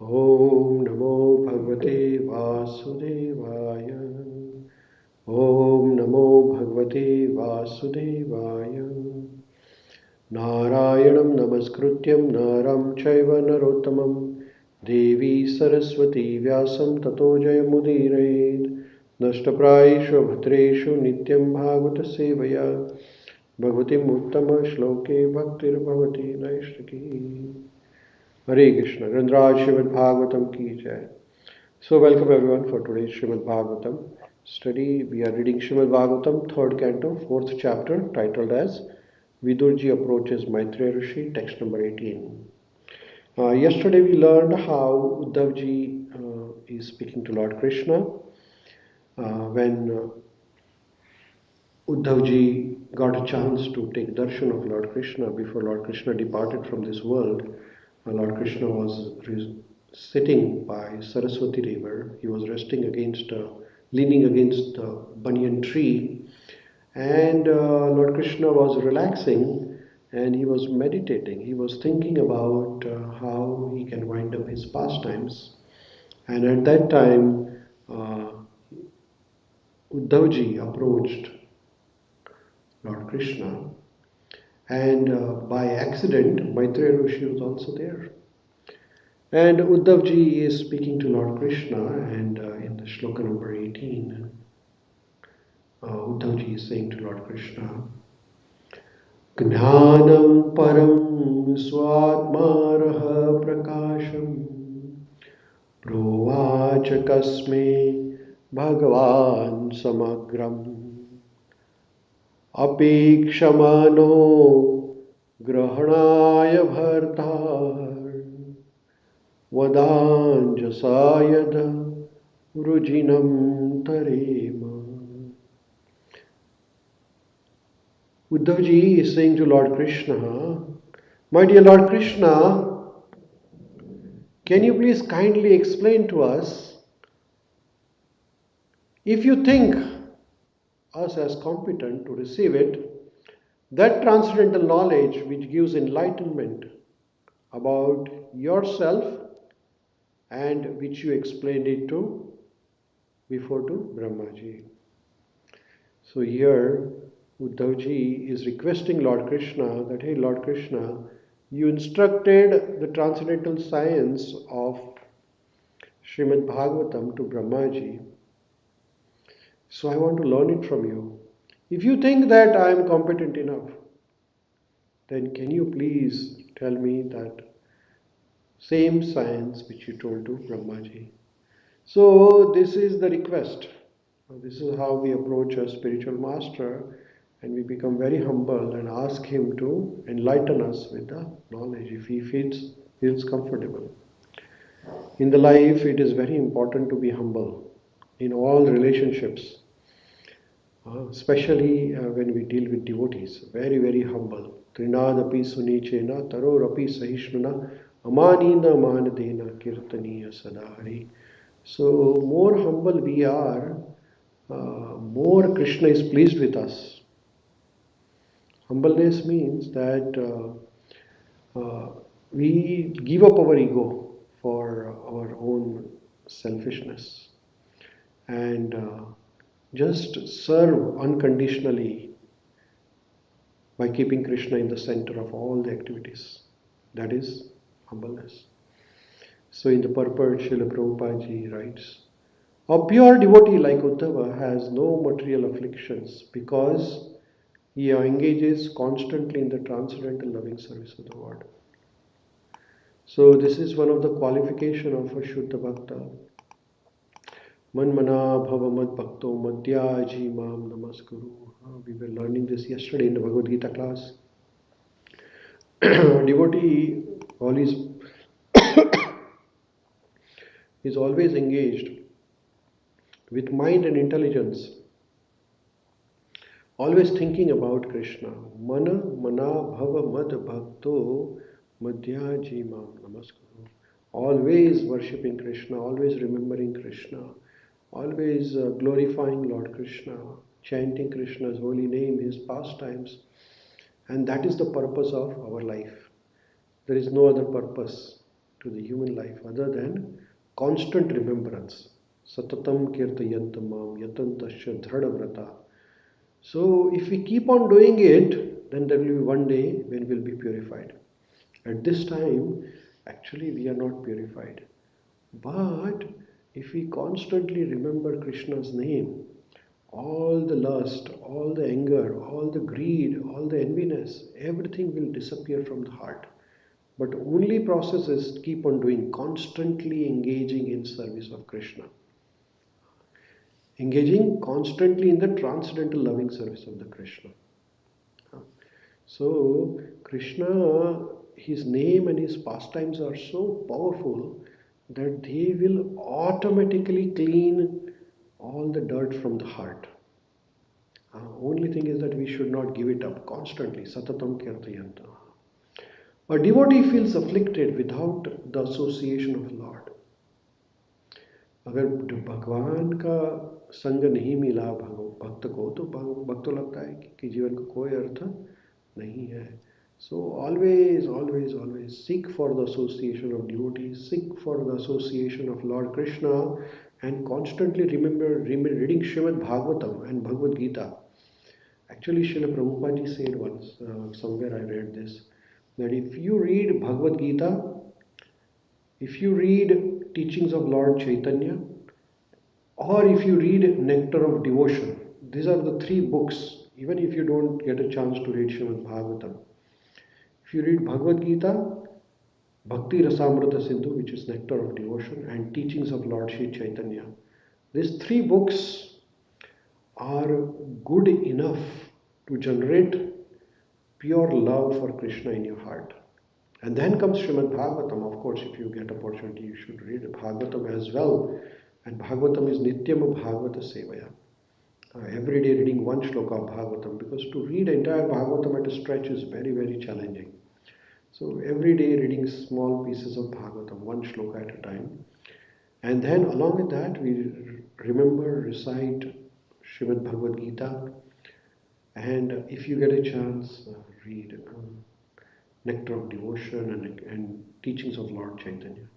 Om Namo Bhagavate Vasudevaya. Om Namo Bhagavate Vasudevaya. Narayanam Namaskrutyam Naram Chaiva Narottamam Devi Saraswati Vyasam Tato Jayamudirayed Nashtaprayeshu Bhatreshu Nityam Bhagavata Sevaya Bhagavati Uttama Shloke Bhaktir Bhavati Naishtaki. Hare Krishna. Grandraj Śrīmad-Bhāgavatam ki jai. So welcome everyone for today's Śrīmad-Bhāgavatam study. We are reading Śrīmad-Bhāgavatam, 3rd canto, 4th chapter, titled as Vidurji approaches Maitreya Rishi, text number 18. Yesterday we learned how Uddhavji is speaking to Lord Krishna. When Uddhavji got a chance to take darshan of Lord Krishna before Lord Krishna departed from this world, Lord Krishna was sitting by Saraswati river. He was resting leaning against the banyan tree, and Lord Krishna was relaxing and he was meditating. He was thinking about how he can wind up his pastimes. And at that time, Uddhavji approached Lord Krishna, and by accident, Maitreya Rishi was also there. And Uddhavji is speaking to Lord Krishna, and in the shloka number 18, Uddhavji is saying to Lord Krishna, Gnanam param swatmaraha prakasham provacha kasme bhagavan samagram apekshamano grahanaya bhartar Vadanjasayada Vrujinam Tarema. Uddhavji is saying to Lord Krishna, my dear Lord Krishna, can you please kindly explain to us, if you think us as competent to receive it, that transcendental knowledge which gives enlightenment about yourself and which you explained it to before to Brahmaji. So here Uddhavji is requesting Lord Krishna that, hey Lord Krishna, you instructed the transcendental science of Śrīmad-Bhāgavatam to Brahmaji. So I want to learn it from you. If you think that I am competent enough, then can you please tell me that same science which you told to Brahmaji. So this is the request. This is how we approach a spiritual master, and we become very humble and ask him to enlighten us with the knowledge if he feels comfortable. In the life, it is very important to be humble in all relationships, especially when we deal with devotees. Very, very humble. Trinadapi sunichena tarorapi sahishnuna amanina manadena kirtaniya sadahari. So more humble we are, more Krishna is pleased with us. Humbleness means that we give up our ego for our own selfishness and just serve unconditionally by keeping Krishna in the center of all the activities. That is humbleness. So in the purport, Srila Prabhupada ji writes, a pure devotee like Uddhava has no material afflictions because he engages constantly in the transcendental loving service of the Lord. So this is one of the qualification of a Shuddha Bhakta. Manmana bhava mad bhakto madhyaji mam namaskuru. We were learning this yesterday in the Bhagavad Gita class. Devotee is always engaged with mind and intelligence, always thinking about Krishna. Mana bhava mad bhakto madhyaji mam namaskuru. Always worshipping Krishna, always remembering Krishna, always glorifying Lord Krishna, chanting Krishna's holy name, his pastimes. And that is the purpose of our life. There is no other purpose to the human life other than constant remembrance. Satatam kirtayantam mam yatantasya dhadavrata. So if we keep on doing it, then there will be one day when we will be purified. At this time, actually we are not purified. But if we constantly remember Krishna's name, all the lust, all the anger, all the greed, all the enviness, everything will disappear from the heart. But only process is keep on doing, constantly engaging in service of Krishna. Engaging constantly in the transcendental loving service of the Krishna. So Krishna, his name and his pastimes are so powerful that they will automatically clean all the dirt from the heart. Only thing is that we should not give it up constantly. Satatam kirtayanta. A devotee feels afflicted without the association of Lord. अगर भगवान का संग नहीं मिला भक्त को तो भक्त लगता है कि जीवन का कोई अर्थ नहीं है. So always seek for the association of devotees, seek for the association of Lord Krishna, and constantly remember reading Śrīmad-Bhāgavatam and Bhagavad Gita. Actually, Srila Prabhupada said once, somewhere I read this, that if you read Bhagavad Gita, if you read teachings of Lord Chaitanya, or if you read Nectar of Devotion, these are the three books, even if you don't get a chance to read Śrīmad-Bhāgavatam. If you read Bhagavad Gita, Bhakti Rasamrita Sindhu, which is Nectar of Devotion, and teachings of Lord Sri Chaitanya, these three books are good enough to generate pure love for Krishna in your heart. And then comes Śrīmad-Bhāgavatam. Of course, if you get opportunity, you should read Bhagavatam as well. And Bhagavatam is Nityam Bhagavata Sevaya. Every day reading one shloka of Bhagavatam, because to read entire Bhagavatam at a stretch is very challenging. So every day reading small pieces of Bhagavatam, one shloka at a time. And then along with that, we remember, recite Śrīmad Bhagavad Gita. And if you get a chance, read Nectar of Devotion and teachings of Lord Chaitanya.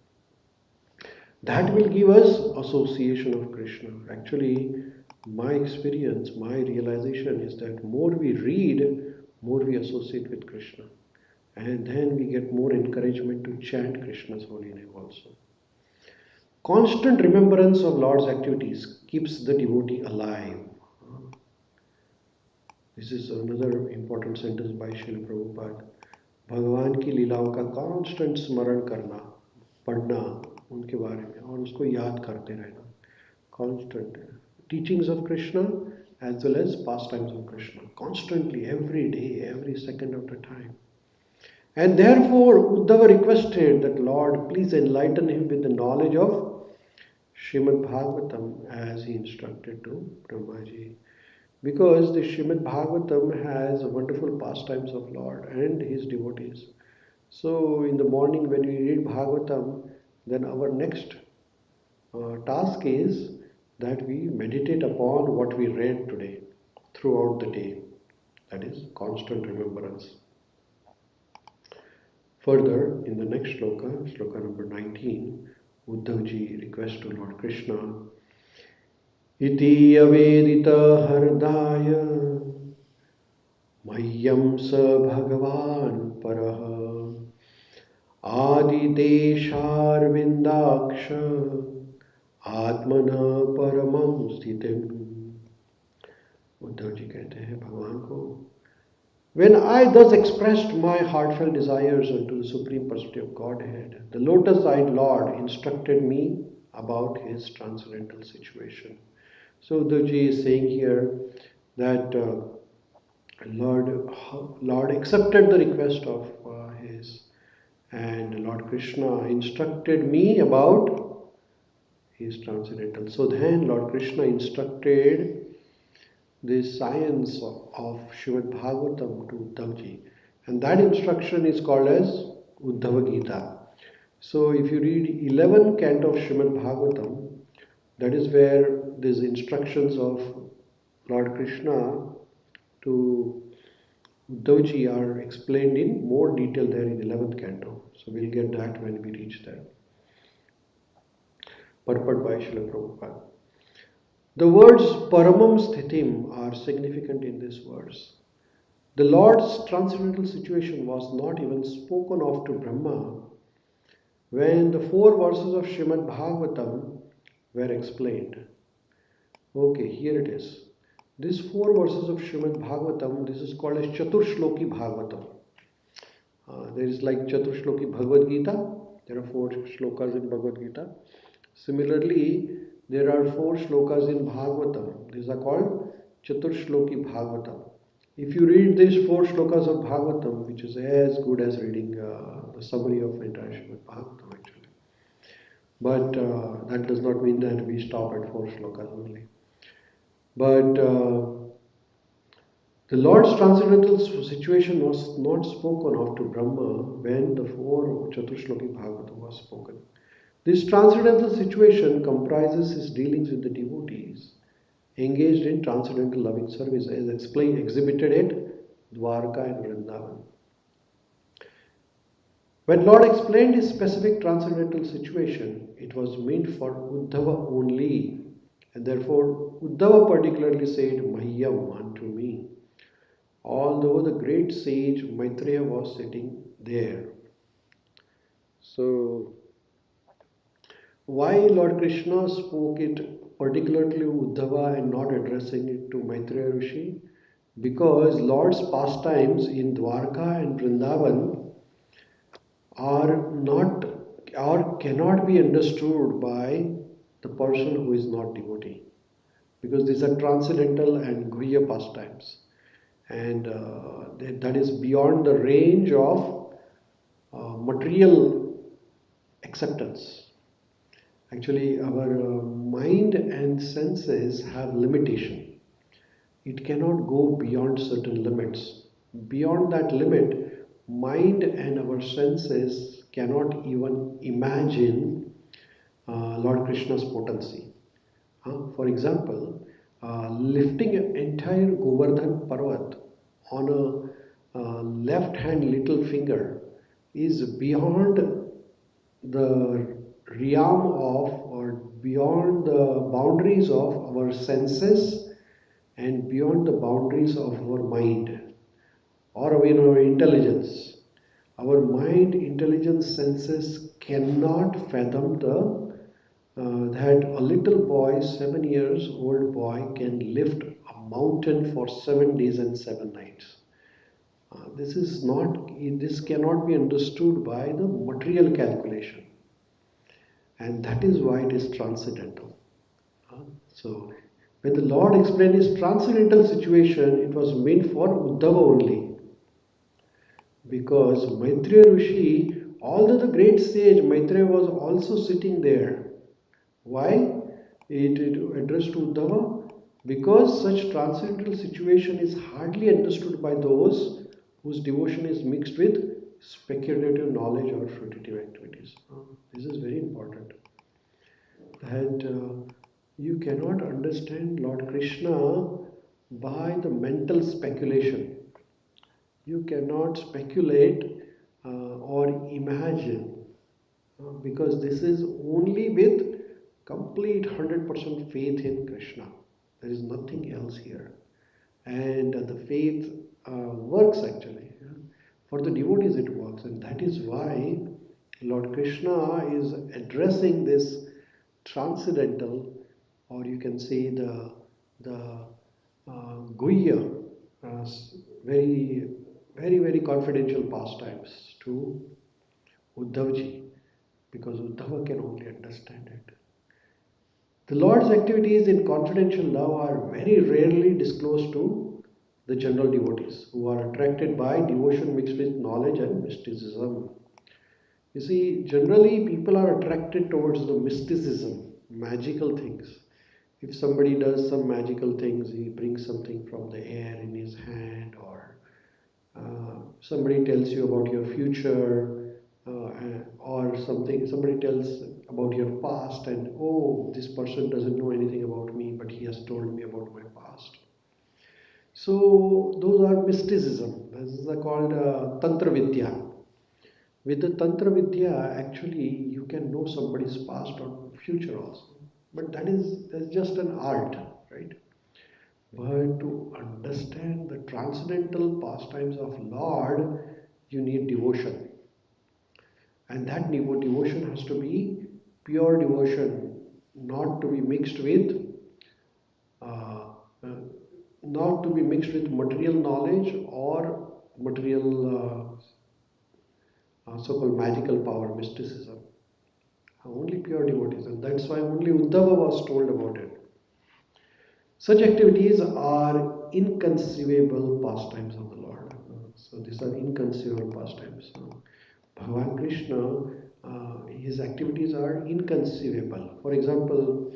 That will give us association of Krishna. Actually, my experience, my realization is that more we read, more we associate with Krishna. And then we get more encouragement to chant Krishna's holy name also. Constant remembrance of Lord's activities keeps the devotee alive. This is another important sentence by Srila Prabhupada. भगवान की लीलाओं का constant स्मरण करना, पढ़ना उनके बारे में और उसको याद करते रहना. Constant teachings of Krishna as well as pastimes of Krishna. Constantly, every day, every second of the time. And therefore, Uddhava requested that Lord, please enlighten him with the knowledge of Śrīmad-Bhāgavatam as he instructed to Brahmaji. Because the Śrīmad-Bhāgavatam has wonderful pastimes of Lord and his devotees. So in the morning when we read Bhagavatam, then our next task is that we meditate upon what we read today throughout the day. That is constant remembrance. Further, in the next shloka, shloka number 19, Uddhavji requests to Lord Krishna, Iti avedita hardaya mayyam sa bhagavan paraha adi deshar vindaksha atmana paramam sthitim. Uddhavji कहते हैं भगवान को, when I thus expressed my heartfelt desires unto the Supreme Personality of Godhead, the lotus-eyed Lord instructed me about his transcendental situation. So Uddhavji is saying here that Lord accepted the request of his, and Lord Krishna instructed me about his transcendental. So then Lord Krishna instructed the science of Śrīmad-Bhāgavatam to Uddhavji, and that instruction is called as Uddhava Gita. So if you read 11th canto of Śrīmad-Bhāgavatam, that is where these instructions of Lord Krishna to Uddhavji are explained in more detail there in 11th canto. So we'll get that when we reach there. Purport by Srila Prabhupada. The words Paramam Sthitim are significant in this verse. The Lord's transcendental situation was not even spoken of to Brahma when the 4 verses of Śrīmad-Bhāgavatam were explained. Okay, here it is. These 4 verses of Śrīmad-Bhāgavatam, this is called as Chaturshloki Bhagavatam. There is like Chaturshloki Bhagavad Gita. There are 4 shlokas in Bhagavad Gita. Similarly, there are 4 shlokas in Bhagavatam. These are called Chaturshloki Bhagavatam. If you read these 4 shlokas of Bhagavatam, which is as good as reading the summary of entire Śrīmad Bhagavatam actually. But that does not mean that we stop at 4 shlokas only. But the Lord's transcendental situation was not spoken of to Brahma when the 4 Chaturshloki Bhagavatam was spoken. This transcendental situation comprises his dealings with the devotees engaged in transcendental loving service as exhibited at Dwarka and Vrindavan. When Lord explained his specific transcendental situation, it was meant for Uddhava only, and therefore Uddhava particularly said, Mahyam, unto me, although the great sage Maitreya was sitting there. So, why Lord Krishna spoke it particularly to Uddhava and not addressing it to Maitreya Rishi? Because Lord's pastimes in Dwarka and Vrindavan are not or cannot be understood by the person who is not devotee, because these are transcendental and guhya pastimes, and that is beyond the range of material acceptance. Actually, our mind and senses have limitation. It cannot go beyond certain limits. Beyond that limit, mind and our senses cannot even imagine Lord Krishna's potency. For example, lifting an entire Govardhan Parvat on a left hand little finger is beyond the realm of or beyond the boundaries of our senses and beyond the boundaries of our mind or our intelligence. Our mind, intelligence, senses cannot fathom that a little boy, 7 years old boy, can lift a mountain for 7 days and 7 nights. This cannot be understood by the material calculation, and that is why it is transcendental. So, when the Lord explained his transcendental situation, it was meant for Uddhava only. Because Maitreya Rishi, although the great sage Maitreya was also sitting there. Why? It addressed to Uddhava, because such transcendental situation is hardly understood by those whose devotion is mixed with speculative knowledge or fruitive activities. This is very important. That you cannot understand Lord Krishna by the mental speculation. You cannot speculate or imagine, because this is only with complete 100% faith in Krishna. There is nothing else here, and the faith works actually. For the devotees it works, and that is why Lord Krishna is addressing this transcendental, or you can say the guhya, very very confidential pastimes to Uddhavji, because Uddhava can only understand it. The Lord's activities in confidential love are very rarely disclosed to the general devotees who are attracted by devotion mixed with knowledge and mysticism. You see, generally people are attracted towards the mysticism, magical things. If somebody does some magical things, he brings something from the air in his hand, or somebody tells you about your future, or somebody tells about your past, and oh, this person doesn't know anything about me, but he has told me about my past. So those are mysticism. This is called Tantra Vidya. With the Tantra Vidya, actually, you can know somebody's past or future also. But that's just an art, right? But to understand the transcendental pastimes of Lord, you need devotion. And that devotion has to be pure devotion, not to be mixed with uh, uh, not to be mixed with material knowledge or material so-called magical power, mysticism. Only pure devotees, and that's why only Uddhava was told about it. Such activities are inconceivable pastimes of the Lord. So these are inconceivable pastimes. Bhagavan Krishna, his activities are inconceivable. For example,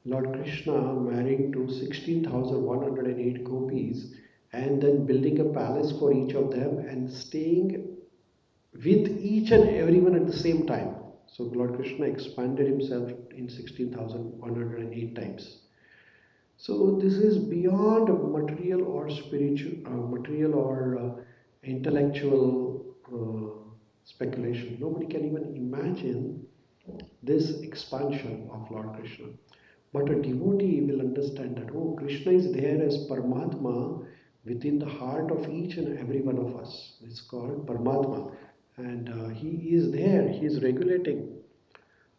Lord Krishna married to 16,108 gopis and then building a palace for each of them and staying with each and everyone at the same time. So Lord Krishna expanded himself in 16,108 times. So this is beyond material or spiritual, material or intellectual speculation. Nobody can even imagine this expansion of Lord Krishna. But a devotee will understand that, oh, Krishna is there as Paramatma within the heart of each and every one of us. It's called Paramatma. And he is there, he is regulating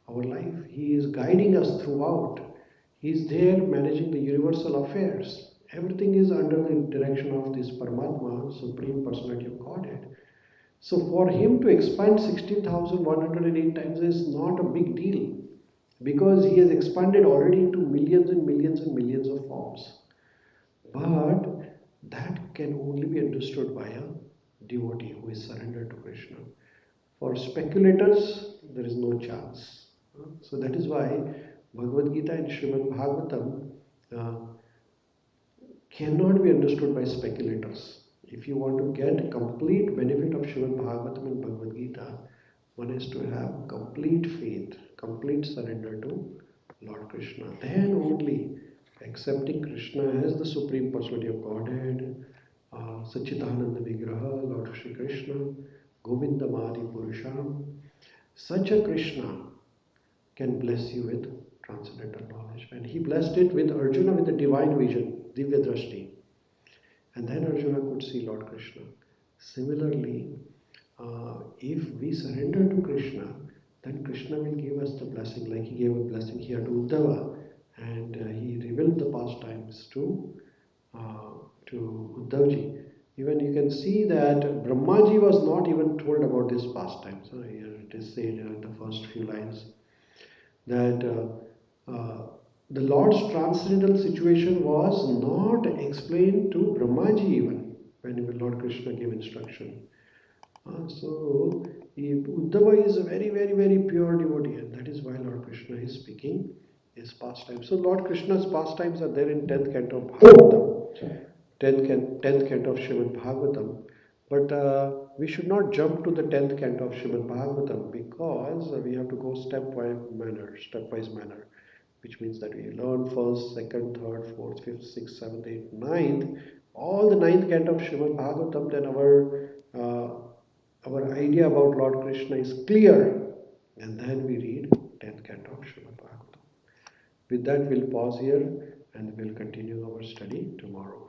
our life, he is guiding us throughout. He is there managing the universal affairs. Everything is under the direction of this Paramatma, Supreme Personality of Godhead. So for him to expand 16,108 times is not a big deal because he has expanded already into millions and millions and millions of forms. But that can only be understood by a devotee who is surrendered to Krishna. For speculators, there is no chance. So that is why Bhagavad Gita and Śrīmad-Bhāgavatam cannot be understood by speculators. If you want to get complete benefit of Śrīmad-Bhāgavatam and Bhagavad Gita, one has to have complete faith, complete surrender to Lord Krishna. Then only accepting Krishna as the Supreme Personality of Godhead, Sachidananda Vigraha, Lord Shri Krishna, Govindamadi Purusham, such a Krishna can bless you with transcendental knowledge. And he blessed it with Arjuna with a divine vision, Divya Drashti. And then Arjuna could see Lord Krishna. Similarly, if we surrender to Krishna, then Krishna will give us the blessing, like he gave a blessing here to Uddhava, and he revealed the pastimes to Uddhavji. Even you can see that Brahmaji was not even told about this pastimes. Here it is said in the first few lines that the Lord's transcendental situation was not explained to Brahmaji even when Lord Krishna gave instruction. So Uddhava is a very, very, very pure devotee, and that is why Lord Krishna is speaking his pastimes. So Lord Krishna's pastimes are there in 10th canto of Bhagavatam, 10th canto of Śrīmad-Bhāgavatam. But we should not jump to the 10th canto of Śrīmad-Bhāgavatam because we have to go stepwise manner, which means that we learn first, second, third, fourth, fifth, sixth, seventh, eighth, ninth, all the ninth canto of Śrīmad-Bhāgavatam, then our idea about Lord Krishna is clear, and then we read 10th canto of Śrīmad-Bhāgavatam. With that, we'll pause here and we'll continue our study tomorrow.